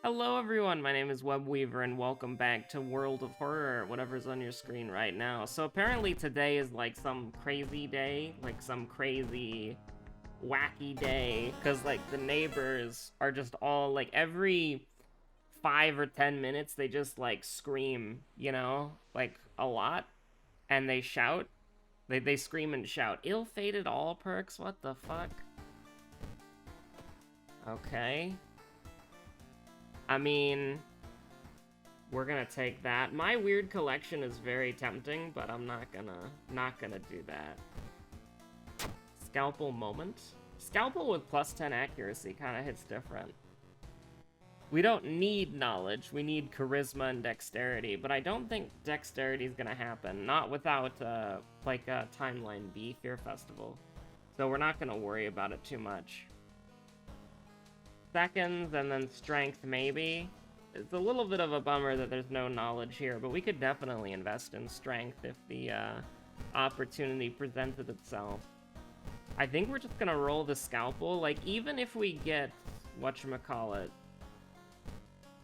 Hello everyone, my name is Webweaver and welcome back to World of Horror, whatever's on your screen right now. So apparently today is like some crazy day, like some crazy wacky day, because like the neighbors are just all like every 5 or 10 minutes they just like scream, like a lot, and they shout. They scream and shout. Ill-fated all perks? What the fuck? Okay. I mean, we're gonna take that. My weird collection is very tempting, but I'm not gonna do that. Scalpel moment? Scalpel with plus 10 accuracy kind of hits different. We don't need knowledge, we need charisma and dexterity, but I don't think dexterity is gonna happen. Not without, like a Timeline B Fear Festival. So we're not gonna worry about it too much. Seconds, and then strength, maybe. It's a little bit of a bummer that there's no knowledge here, but we could definitely invest in strength if the opportunity presented itself. I think we're just gonna roll the scalpel. Like, even if we get whatchamacallit,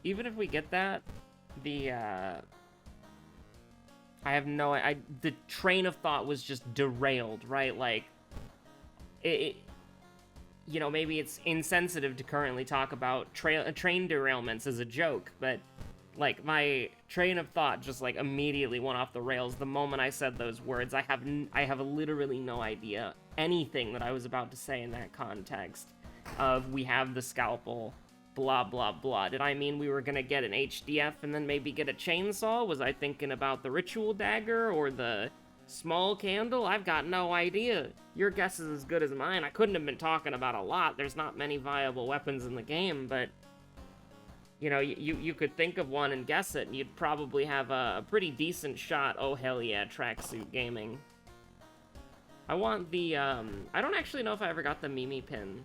even if we get that, the I have no, the train of thought was just derailed, right? Like, you know, maybe it's insensitive to currently talk about train derailments as a joke, but, like, my train of thought just, like, immediately went off the rails the moment I said those words. I have literally no idea anything that I was about to say in that context of we have the scalpel, blah, blah, blah. Did I mean we were gonna get an HDF and then maybe get a chainsaw? Was I thinking about the ritual dagger or the small candle? I've got no idea. Your guess is as good as mine. I couldn't have been talking about a lot. There's not many viable weapons in the game, but, you know, you could think of one and guess it, and you'd probably have a pretty decent shot. Oh, hell yeah, tracksuit gaming. I want the, I don't actually know if I ever got the Mimi pin,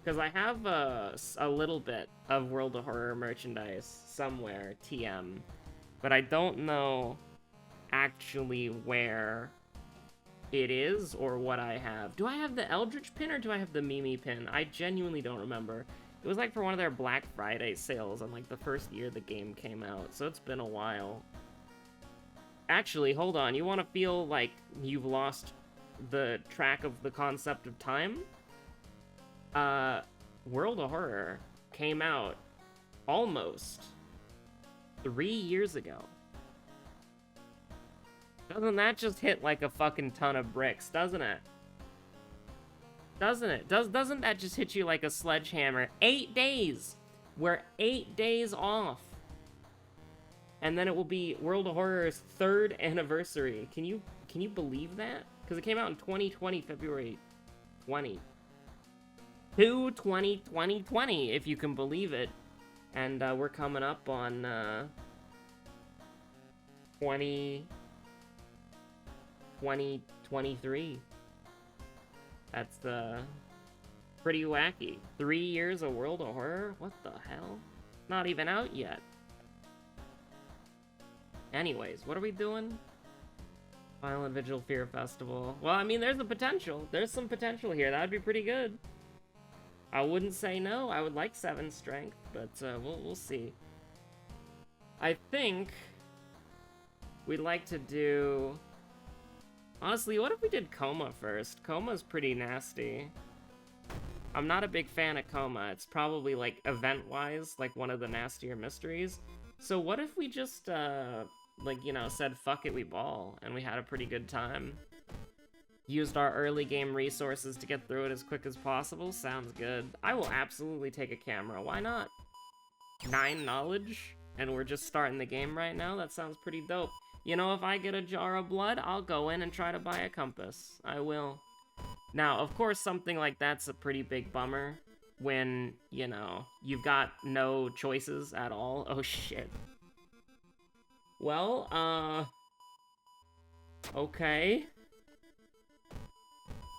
because I have a little bit of World of Horror merchandise somewhere, TM, but I don't know actually where it is or what I have. Do I have the Eldritch pin or do I have the Mimi pin? I genuinely don't remember. It was like for one of their Black Friday sales on like the first year the game came out, so it's been a while. Actually, hold on, you want to feel like you've lost the track of the concept of time? World of Horror came out almost 3 years ago. Doesn't that just hit like a fucking ton of bricks, doesn't it? Doesn't it? Doesn't that just hit you like a sledgehammer? 8 days! We're 8 days off. And then it will be World of Horror's 3rd anniversary. Can you believe that? Because it came out in 2020, February 20. 2020, if you can believe it. And we're coming up on 2023. That's pretty wacky. 3 years of World of Horror? What the hell? Not even out yet. Anyways, what are we doing? Violent Vigil Fear Festival. Well, I mean, there's the potential. There's some potential here. That would be pretty good. I wouldn't say no. I would like 7 strength, but we'll see. I think we'd like to do... Honestly, what if we did Coma first? Coma's pretty nasty. I'm not a big fan of Coma. It's probably, like, event-wise, like, one of the nastier mysteries. So what if we just, like, you know, said, fuck it, we ball, and we had a pretty good time? Used our early game resources to get through it as quick as possible? Sounds good. I will absolutely take a camera. Why not? 9 knowledge? And we're just starting the game right now? That sounds pretty dope. You know, if I get a jar of blood, I'll go in and try to buy a compass. I will. Now, of course, something like that's a pretty big bummer when, you know, you've got no choices at all. Oh, shit. Well, okay.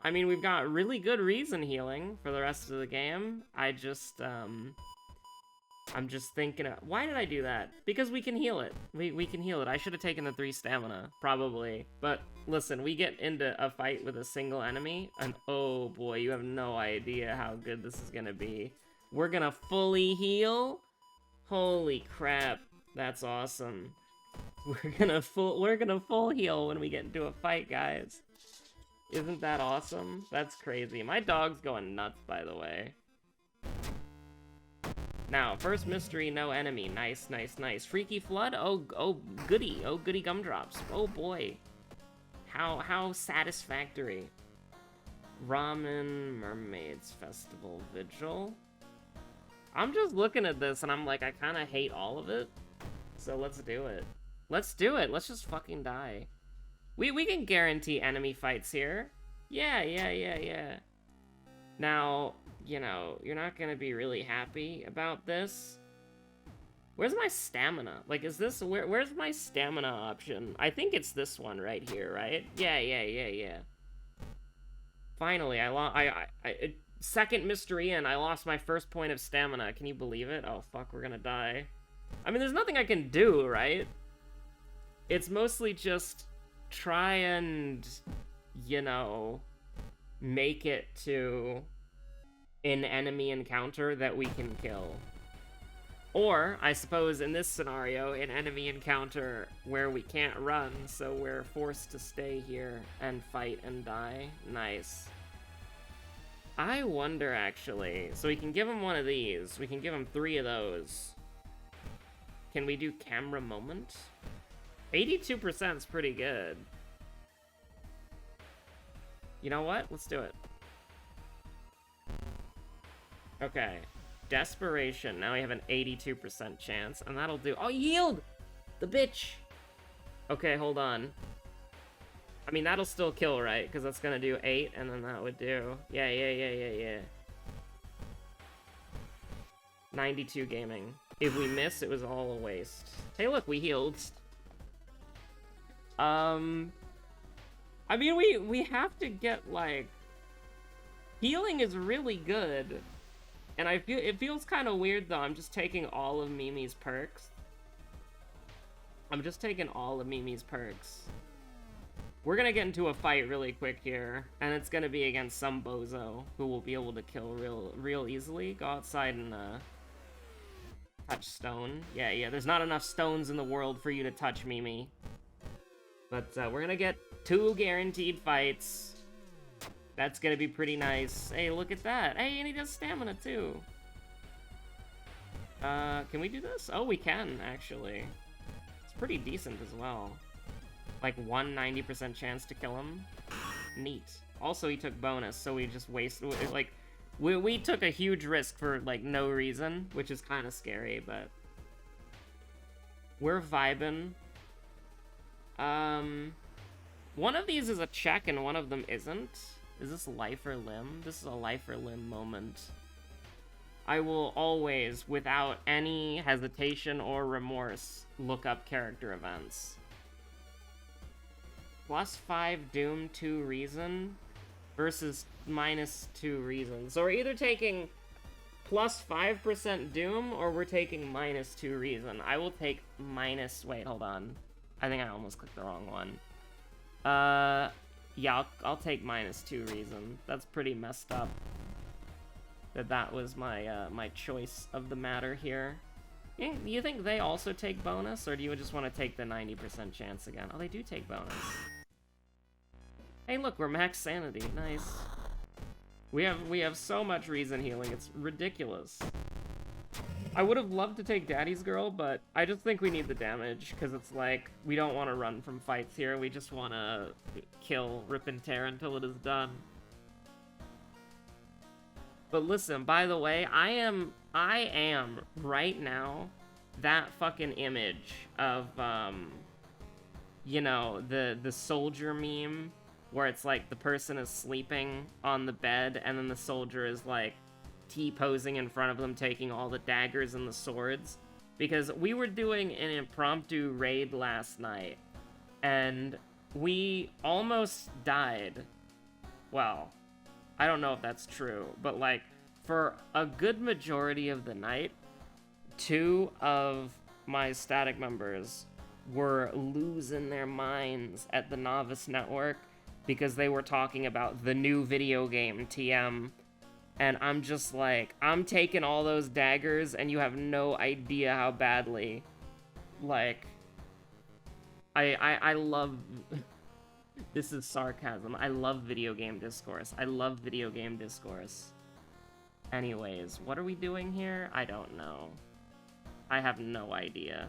I mean, we've got really good reason healing for the rest of the game. I'm just thinking, why did I do that? Because we can heal it. We can heal it. I should have taken the 3 stamina, probably. But listen, we get into a fight with a single enemy, and oh boy, you have no idea how good this is gonna be. We're gonna fully heal. Holy crap. That's awesome. We're gonna full heal when we get into a fight, guys. Isn't that awesome? That's crazy. My dog's going nuts, by the way. Now, first mystery, no enemy. Nice, nice, nice. Freaky Flood? Oh, goody. Oh, goody gumdrops. Oh, boy. How satisfactory. Ramen, Mermaids Festival, Vigil. I'm just looking at this and I'm like, I kind of hate all of it. So let's do it. Let's do it. Let's just fucking die. We can guarantee enemy fights here. Yeah. Now, you know, you're not gonna be really happy about this. Where's my stamina? Like, is this, where's my stamina option? I think it's this one right here, right? Yeah. Finally, second mystery in, I lost my first point of stamina. Can you believe it? Oh, fuck, we're gonna die. I mean, there's nothing I can do, right? It's mostly just try and, you know, make it to an enemy encounter that we can kill. Or, I suppose in this scenario, an enemy encounter where we can't run, so we're forced to stay here and fight and die. Nice. I wonder, actually. So we can give him one of these. We can give him 3 of those. Can we do camera moment? 82% is pretty good. You know what? Let's do it. Okay. Desperation. Now we have an 82% chance, and that'll do. Oh, yield! The bitch! Okay, hold on. I mean, that'll still kill, right? Because that's gonna do 8, and then that would do... Yeah. 92 gaming. If we miss, it was all a waste. Hey, look, we healed. I mean, we have to get, like... Healing is really good. And it feels kind of weird, though. I'm just taking all of Mimi's perks. We're gonna get into a fight really quick here, and it's gonna be against some bozo who will be able to kill real easily. Go outside and, touch stone. Yeah, there's not enough stones in the world for you to touch Mimi. But, we're gonna get 2 guaranteed fights. That's gonna be pretty nice. Hey, look at that. Hey, and he does stamina, too. Can we do this? Oh, we can, actually. It's pretty decent as well. Like, 90% chance to kill him. Neat. Also, he took bonus, so we just wasted... Like, we took a huge risk for, like, no reason, which is kind of scary, but... We're vibing. One of these is a check and one of them isn't. Is this life or limb? This is a life or limb moment. I will always, without any hesitation or remorse, look up character events. +5 Doom, 2 Reason versus -2 Reason. So we're either taking +5% Doom or we're taking -2 Reason. I will take wait, hold on. I think I almost clicked the wrong one. Yeah, I'll take -2 Reason. That's pretty messed up. That was my my choice of the matter here. Do you think they also take bonus, or do you just want to take the 90% chance again? Oh, they do take bonus. Hey, look, we're max sanity. Nice. We have so much reason healing. It's ridiculous. I would have loved to take Daddy's Girl, but I just think we need the damage, because it's like, we don't want to run from fights here. We just want to kill, rip and tear until it is done. But listen, by the way, I am right now that fucking image of, you know, the soldier meme, where it's like the person is sleeping on the bed, and then the soldier is like T-posing in front of them, taking all the daggers and the swords. Because we were doing an impromptu raid last night, and we almost died. Well, I don't know if that's true, but like, for a good majority of the night, 2 of my static members were losing their minds at the Novice Network because they were talking about the new video game, TM, And I'm just like, I'm taking all those daggers, and you have no idea how badly, like, I love, this is sarcasm, I love video game discourse. I love video game discourse. Anyways, what are we doing here? I don't know. I have no idea.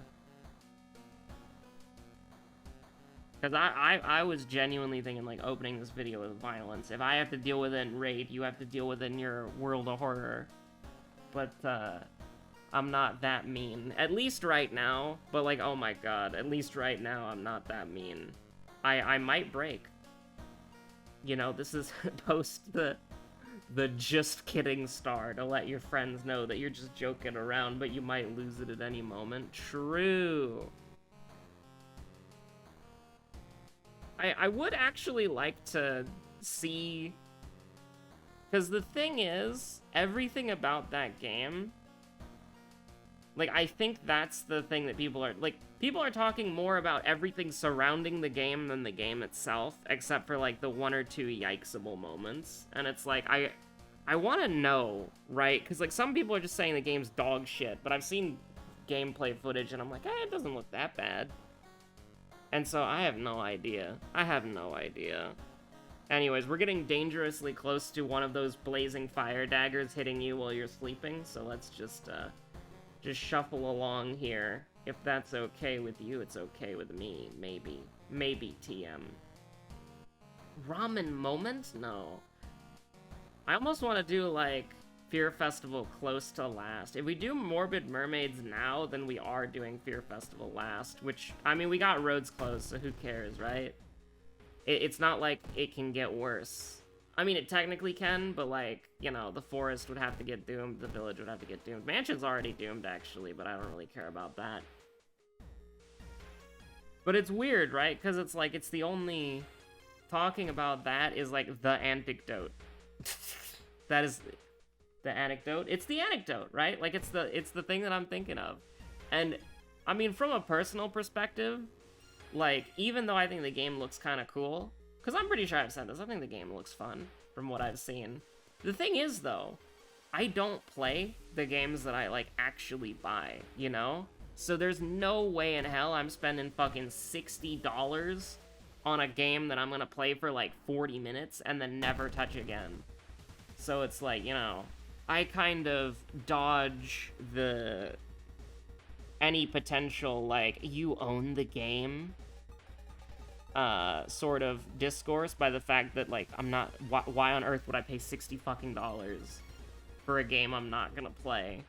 Because I was genuinely thinking, like, opening this video with violence. If I have to deal with it in Raid, you have to deal with it in your World of Horror. But, I'm not that mean. At least right now. But, like, oh my god. At least right now, I'm not that mean. I might break. You know, this is post the just kidding star to let your friends know that you're just joking around, but you might lose it at any moment. True. I would actually like to see... Because the thing is, everything about that game... Like, I think that's the thing that people are... Like, people are talking more about everything surrounding the game than the game itself, except for, like, the one or two yikesable moments. And it's like, I want to know, right? Because, like, some people are just saying the game's dog shit, but I've seen gameplay footage, and I'm like, it doesn't look that bad. And so I have no idea. I have no idea. Anyways, we're getting dangerously close to one of those blazing fire daggers hitting you while you're sleeping, so let's just shuffle along here. If that's okay with you, it's okay with me. Maybe. Maybe TM. Ramen moment? No. I almost want to do, like, Fear Festival close to last. If we do Morbid Mermaids now, then we are doing Fear Festival last, which, I mean, we got roads closed, so who cares, right? It's not like it can get worse. I mean, it technically can, but, like, you know, the forest would have to get doomed, the village would have to get doomed. Mansion's already doomed, actually, but I don't really care about that. But it's weird, right? Because it's like, it's the only... Talking about that is, like, the anecdote. That is... The anecdote? It's the anecdote, right? Like, it's the thing that I'm thinking of. And, I mean, from a personal perspective, like, even though I think the game looks kind of cool, because I'm pretty sure I've said this, I think the game looks fun, from what I've seen. The thing is, though, I don't play the games that I, like, actually buy, you know? So there's no way in hell I'm spending fucking $60 on a game that I'm gonna play for, like, 40 minutes and then never touch again. So it's like, you know... I kind of dodge any potential, like, you own the game, sort of discourse by the fact that, like, I'm not, why on earth would I pay $60 fucking for a game I'm not gonna play?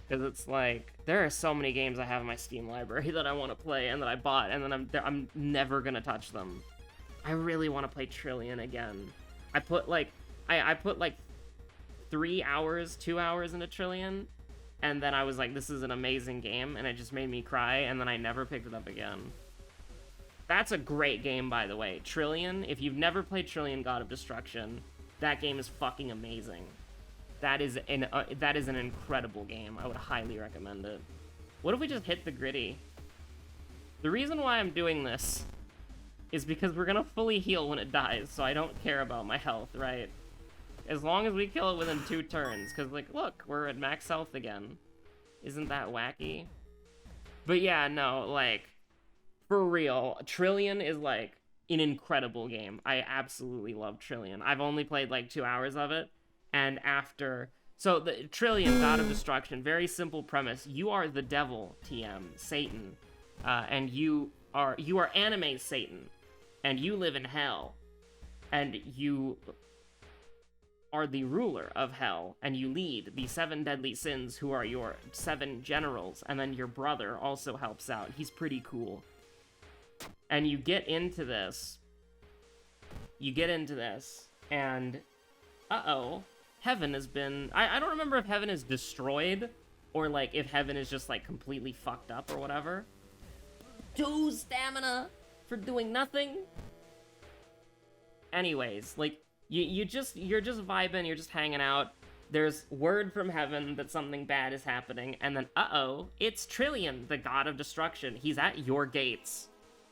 Because it's like, there are so many games I have in my Steam library that I want to play and that I bought, and then I'm never gonna touch them. I really want to play Trillion again. I put, like, 3 hours, 2 hours into Trillion, and then I was like, this is an amazing game, and it just made me cry, and then I never picked it up again. That's a great game, by the way. Trillion, if you've never played Trillion God of Destruction, that game is fucking amazing. That is an incredible game. I would highly recommend it. What if we just hit the gritty? The reason why I'm doing this is because we're gonna fully heal when it dies, so I don't care about my health, right? As long as we kill it within 2 turns, because, like, look, we're at max health again. Isn't that wacky? But yeah, no, like, for real, Trillion is, like, an incredible game. I absolutely love Trillion. I've only played, like, 2 hours of it, and after... So, the Trillion, God of Destruction, very simple premise. You are the devil, TM, Satan, and you are anime Satan, and you live in hell, and you... are the ruler of hell, and you lead the 7 deadly sins, who are your 7 generals, and then your brother also helps out. He's pretty cool. And you get into this, and uh-oh, heaven has been... I don't remember if heaven is destroyed, or, like, if heaven is just, like, completely fucked up or whatever. 2 stamina for doing nothing? Anyways, like, you're just vibing, you're just hanging out. There's word from heaven that something bad is happening, and then, uh-oh, it's Trillion, the god of destruction. He's at your gates.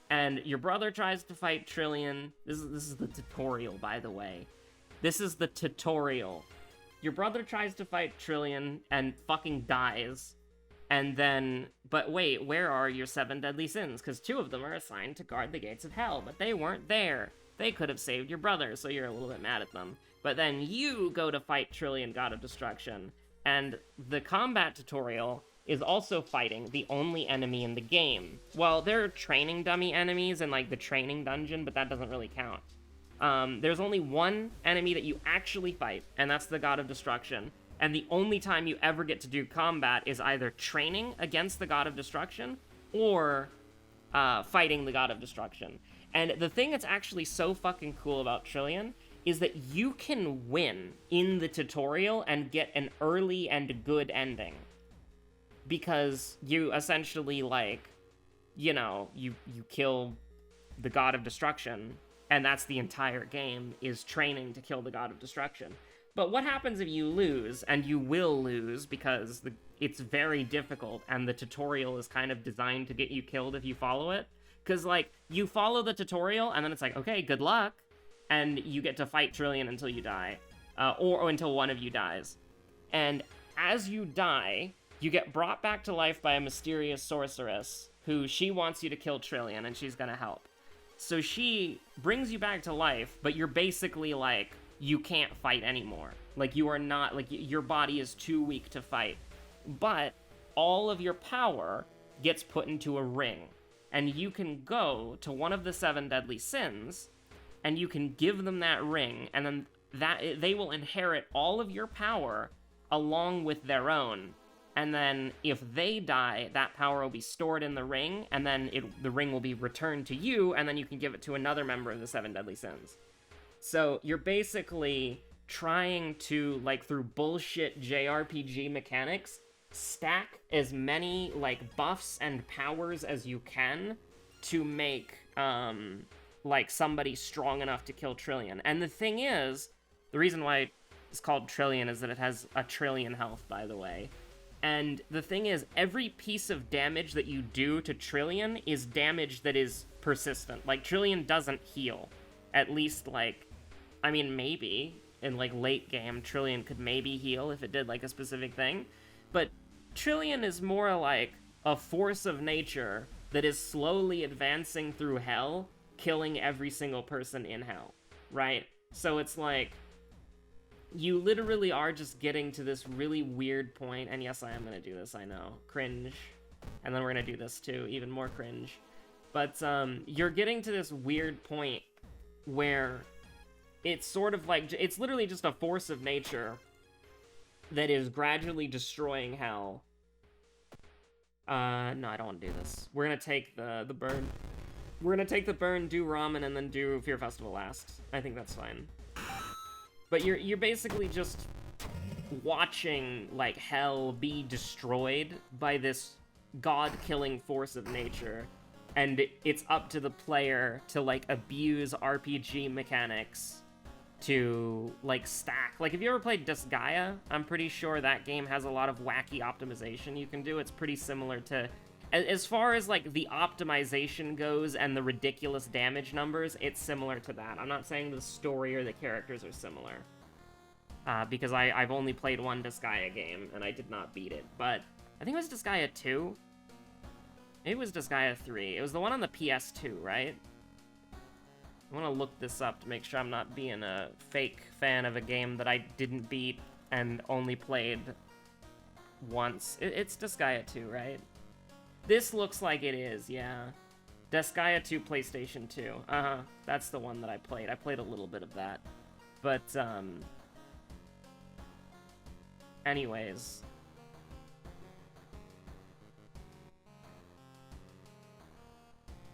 And your brother tries to fight Trillion. This is the tutorial, by the way. This is the tutorial. Your brother tries to fight Trillian and fucking dies. And then, but wait, where are your 7 deadly sins? Because 2 of them are assigned to guard the gates of hell, but they weren't there. They could have saved your brother, so you're a little bit mad at them. But then you go to fight Trillian, God of Destruction, and the combat tutorial is also fighting the only enemy in the game. Well, there are training dummy enemies in, like, the training dungeon, but that doesn't really count. There's only one enemy that you actually fight, and that's the God of Destruction. And the only time you ever get to do combat is either training against the God of Destruction or fighting the God of Destruction. And the thing that's actually so fucking cool about Trillian is that you can win in the tutorial and get an early and good ending. Because you essentially, like, you know, you kill the God of Destruction, and that's the entire game, is training to kill the God of Destruction. But what happens if you lose, and you will lose, because it's very difficult, and the tutorial is kind of designed to get you killed if you follow it? Because, like, you follow the tutorial, and then it's like, okay, good luck, and you get to fight Trillian until you die, or until one of you dies. And as you die, you get brought back to life by a mysterious sorceress, who she wants you to kill Trillian, and she's gonna help. So she brings you back to life, but you're basically, like, you can't fight anymore. Like, you are not, like, your body is too weak to fight. But all of your power gets put into a ring. And you can go to one of the 7 deadly sins, and you can give them that ring, and then they will inherit all of your power along with their own. And then if they die, that power will be stored in the ring, and then the ring will be returned to you, and then you can give it to another member of the 7 deadly sins. So you're basically trying to, like, through bullshit JRPG mechanics, stack as many, like, buffs and powers as you can to make, like, somebody strong enough to kill Trillian. And the thing is, the reason why it's called Trillian is that it has a trillion health, by the way. And the thing is, every piece of damage that you do to Trillian is damage that is persistent. Like, Trillian doesn't heal. At least, like, I mean, maybe in, like, late game, Trillian could maybe heal if it did, like, a specific thing. But Trillian is more like a force of nature that is slowly advancing through hell, killing every single person in hell, right? So it's like, you literally are just getting to this really weird point, and yes, I am gonna do this, I know. Cringe. And then we're gonna do this too, even more cringe. But, you're getting to this weird point where it's sort of like, it's literally just a force of nature that is gradually destroying hell. No, I don't want to do this. We're gonna take the burn. We're gonna take the burn, do ramen, and then do Fear Festival last. I think that's fine. But you're basically just watching, like, hell be destroyed by this god-killing force of nature. And it's up to the player to, like, abuse RPG mechanics to, like, stack. Like, if you ever played Disgaea, I'm pretty sure that game has a lot of wacky optimization you can do. It's pretty similar to... As far as, like, the optimization goes and the ridiculous damage numbers, it's similar to that. I'm not saying the story or the characters are similar. Because I've only played one Disgaea game, and I did not beat it. But I think it was Disgaea 2. Maybe it was Disgaea 3. It was the one on the PS2, right? I want to look this up to make sure I'm not being a fake fan of a game that I didn't beat and only played once. It's Disgaea 2, right? This looks like it is, yeah. Disgaea 2 PlayStation 2. Uh-huh. That's the one that I played. I played a little bit of that. But, anyways.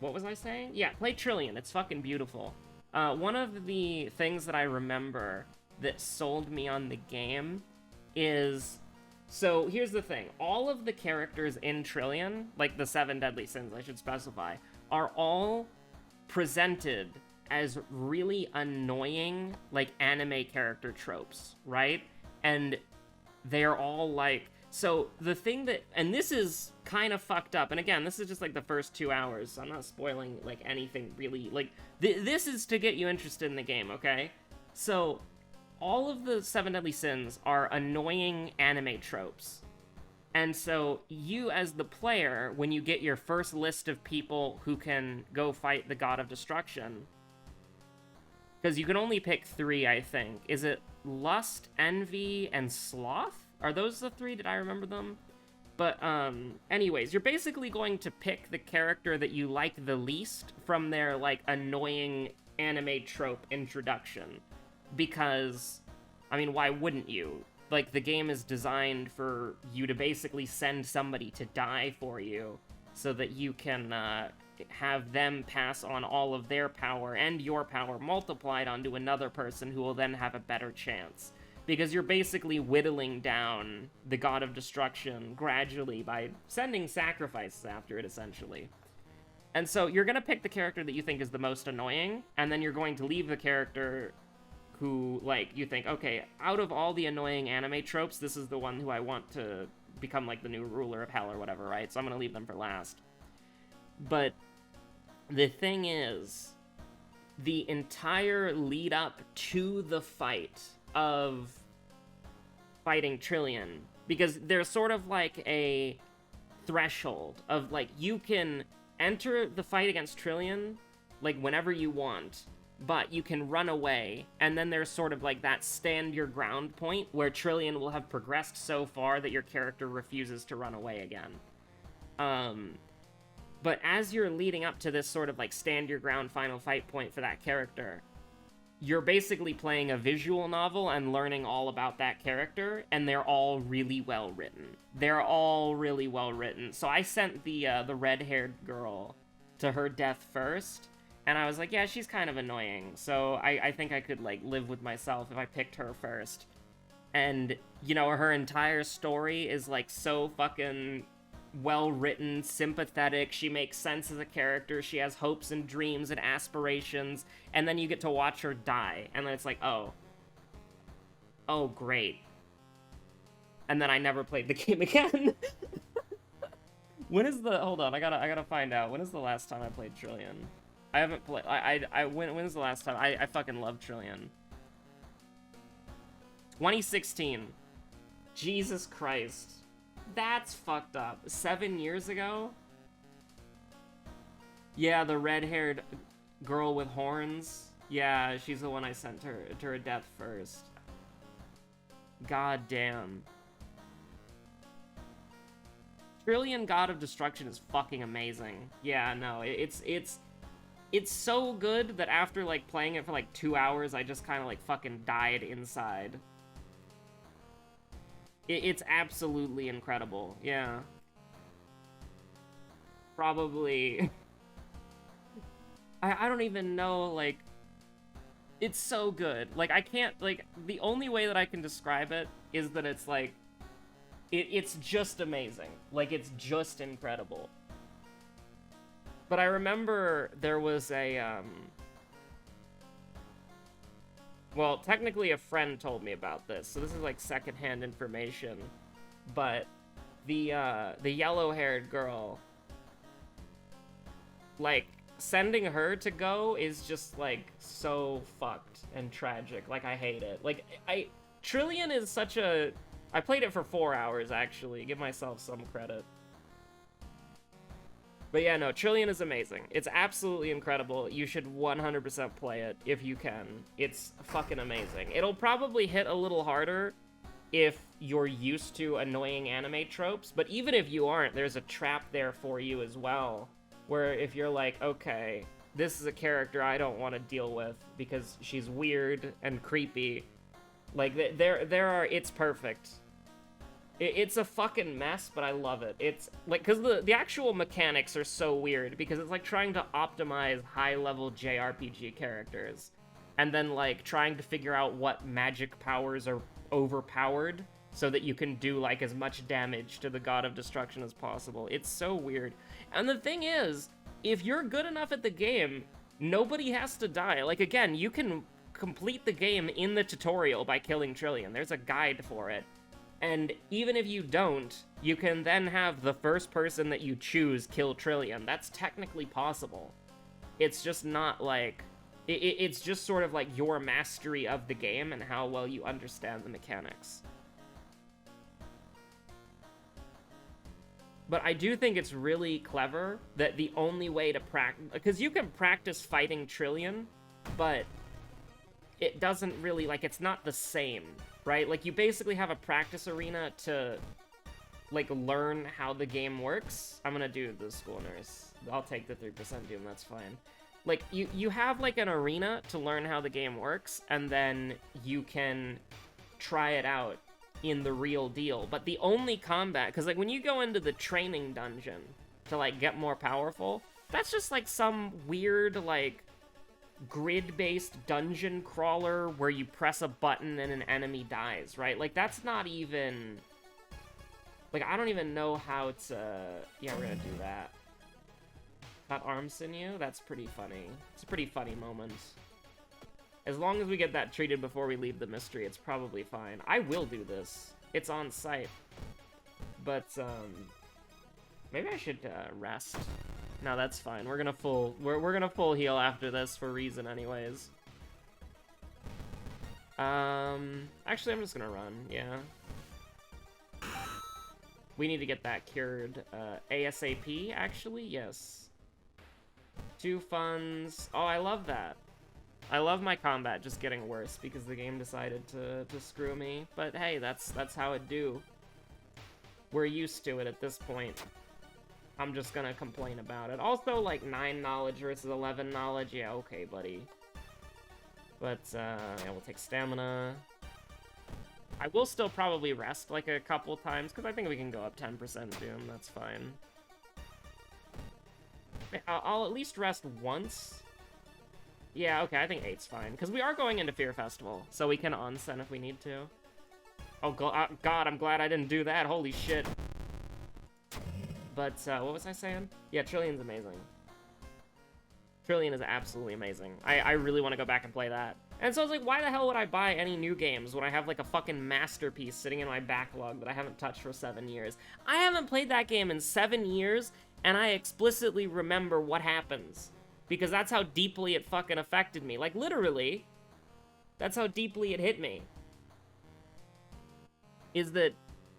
What was I saying? Yeah, play Trillian. It's fucking beautiful. One of the things that I remember that sold me on the game is... So, here's the thing. All of the characters in Trillian, like the 7 deadly sins, I should specify, are all presented as really annoying, like, anime character tropes, right? And they're all, like... So, the thing that... And this is kind of fucked up. And again, this is just, like, the first 2 hours, so I'm not spoiling, like, anything really... Like, this is to get you interested in the game, okay? So, all of the Seven Deadly Sins are annoying anime tropes. And so you, as the player, when you get your first list of people who can go fight the God of Destruction, because you can only pick 3, I think. Is it Lust, Envy, and Sloth? Are those the 3? Did I remember them? But, anyways, you're basically going to pick the character that you like the least from their, like, annoying anime trope introduction. Because, I mean, why wouldn't you? Like, the game is designed for you to basically send somebody to die for you so that you can, have them pass on all of their power and your power multiplied onto another person who will then have a better chance. Because you're basically whittling down the God of Destruction gradually by sending sacrifices after it, essentially. And so you're going to pick the character that you think is the most annoying, and then you're going to leave the character who, like, you think, okay, out of all the annoying anime tropes, this is the one who I want to become, like, the new ruler of hell or whatever, right? So I'm going to leave them for last. But the thing is, the entire lead up to the fight of fighting Trillion, because there's sort of like a threshold of, like, you can enter the fight against Trillion, like, whenever you want, but you can run away, and then there's sort of like that stand your ground point where Trillion will have progressed so far that your character refuses to run away again. But as you're leading up to this sort of like stand your ground final fight point for that character, you're basically playing a visual novel and learning all about that character, and they're all really well written. They're all really well written. So I sent the red-haired girl to her death first, and I was like, yeah, she's kind of annoying, so I think I could, like, live with myself if I picked her first. And, you know, her entire story is, like, so fucking well-written, sympathetic, she makes sense as a character, she has hopes and dreams and aspirations, and then you get to watch her die, and then it's like, oh, great. And then I never played the game again. When is the, hold on, I gotta find out, when is the last time I played Trillion? I haven't played, when's the last time? I fucking love Trillion. 2016. Jesus Christ. That's fucked up. 7 years ago? Yeah, the red-haired girl with horns. Yeah, she's the one I sent to her death first. God damn. Trillion God of Destruction is fucking amazing. Yeah, no, it's so good that after, like, playing it for, like, 2 hours, I just kind of, like, fucking died inside. It's absolutely incredible, yeah. Probably... I don't even know, like... It's so good. Like, I can't, like, the only way that I can describe it is that it's, like... It's just amazing. Like, it's just incredible. But I remember there was a, well, technically a friend told me about this, so this is, like, secondhand information. But the yellow-haired girl, like, sending her to go is just, like, so fucked and tragic. Like, I hate it. Like, Trillion is such a... I played it for 4 hours, actually. Give myself some credit. But yeah, no, Trillion is amazing. It's absolutely incredible. You should 100% play it if you can. It's fucking amazing. It'll probably hit a little harder if you're used to annoying anime tropes, but even if you aren't, there's a trap there for you as well, where if you're like, okay, this is a character I don't want to deal with because she's weird and creepy, like, it's perfect. It's a fucking mess, but I love it. It's, like, because the actual mechanics are so weird, because it's like trying to optimize high-level JRPG characters, and then, like, trying to figure out what magic powers are overpowered, so that you can do, like, as much damage to the God of Destruction as possible. It's so weird. And the thing is, if you're good enough at the game, nobody has to die. Like, again, you can complete the game in the tutorial by killing Trillion. There's a guide for it. And even if you don't, you can then have the first person that you choose kill Trillion. That's technically possible. It's just not, like, It's just sort of like your mastery of the game and how well you understand the mechanics. But I do think it's really clever that the only way to practice... Because you can practice fighting Trillion, but it doesn't really... Like, it's not the same, right? Like, you basically have a practice arena to, like, learn how the game works. I'm gonna do the school nurse. I'll take the 3% Doom, that's fine. Like, you have, like, an arena to learn how the game works, and then you can try it out in the real deal. But the only combat, because like when you go into the training dungeon to like get more powerful, that's just like some weird like grid-based dungeon crawler where you press a button and an enemy dies, right? Like that's not even like, I don't even know how to... Yeah, we're gonna do that. Cut arm sinew? That's pretty funny. It's a pretty funny moment. As long as we get that treated before we leave the mystery, it's probably fine. I will do this. It's on site. But, maybe I should, rest. No, that's fine. We're gonna full heal after this for reason anyways. Actually, I'm just gonna run, yeah. We need to get that cured, ASAP, actually, yes. 2 funds. Oh, I love that. I love my combat just getting worse because the game decided to screw me. But hey, that's how it do. We're used to it at this point. I'm just gonna complain about it. Also, like, 9 knowledge versus 11 knowledge. Yeah, okay, buddy. But, yeah, we'll take stamina. I will still probably rest, like, a couple times, because I think we can go up 10% Doom. That's fine. I'll at least rest once. Yeah, okay, I think 8's fine. Because we are going into Fear Festival, so we can onsen if we need to. Oh, God, I'm glad I didn't do that. Holy shit. But, what was I saying? Yeah, Trillion's amazing. Trillion is absolutely amazing. I really want to go back and play that. And so I was like, why the hell would I buy any new games when I have, like, a fucking masterpiece sitting in my backlog that I haven't touched for 7 years? I haven't played that game in 7 years, and I explicitly remember what happens. Because that's how deeply it fucking affected me. Like, literally, that's how deeply it hit me. Is that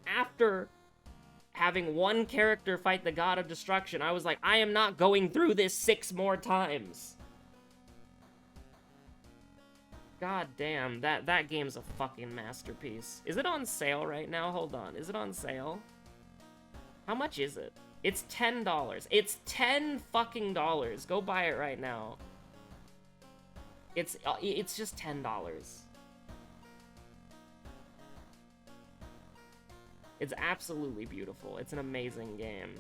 after having one character fight the God of Destruction, I was like, I am not going through this 6 more times. God damn, that game's a fucking masterpiece. Is it on sale right now? Hold on, is it on sale? How much is it? It's $10. It's $10 fucking dollars. Go buy it right now. It's just $10. It's absolutely beautiful. It's an amazing game.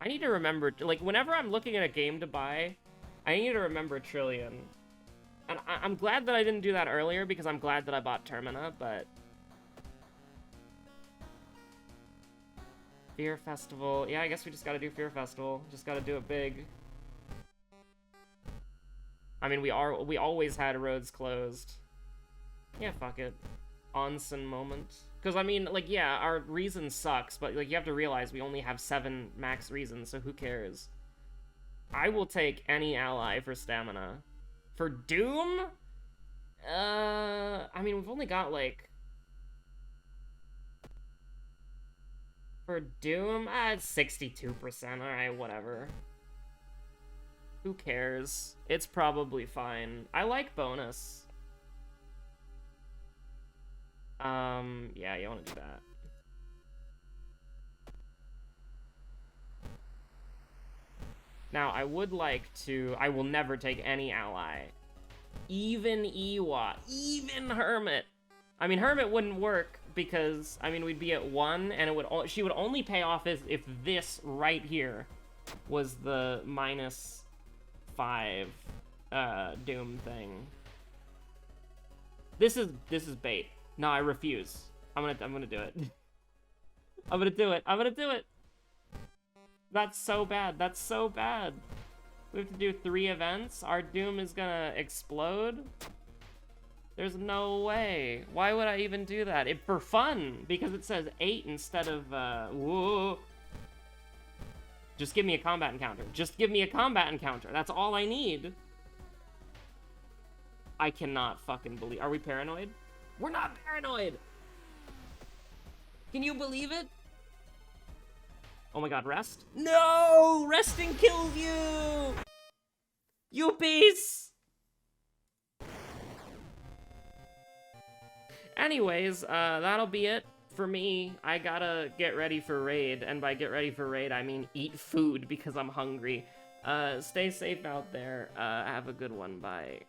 I need to remember, like, whenever I'm looking at a game to buy, I need to remember Trillion. And I'm glad that I didn't do that earlier, because I'm glad that I bought Termina, but... Fear Festival. Yeah, I guess we just gotta do Fear Festival. Just gotta do it big. I mean, we always had roads closed. Yeah, fuck it. Onsen moment. Because, I mean, like, yeah, our reason sucks, but, like, you have to realize we only have 7 max reasons, so who cares? I will take any ally for stamina. For Doom? I mean, we've only got, like... For Doom? It's 62%. Alright, whatever. Who cares? It's probably fine. I like bonus. Yeah, you want to do that. Now, I would like to... I will never take any ally. Even Iwa. Even Hermit. I mean, Hermit wouldn't work because, I mean, we'd be at 1, and it would she would only pay off if this right here was the -5 Doom thing. This is bait. No, I refuse. I'm gonna do it. I'm gonna do it. I'm gonna do it. That's so bad. That's so bad. We have to do 3 events. Our Doom is gonna explode. There's no way. Why would I even do that? For fun, because it says 8 instead of, whoa. Just give me a combat encounter. Just give me a combat encounter. That's all I need. I cannot fucking believe... Are we paranoid? We're not paranoid! Can you believe it? Oh my god, rest? No! Resting kills you! You piece! Anyways, that'll be it for me. I gotta get ready for raid, and by get ready for raid, I mean eat food because I'm hungry. Stay safe out there. Have a good one. Bye.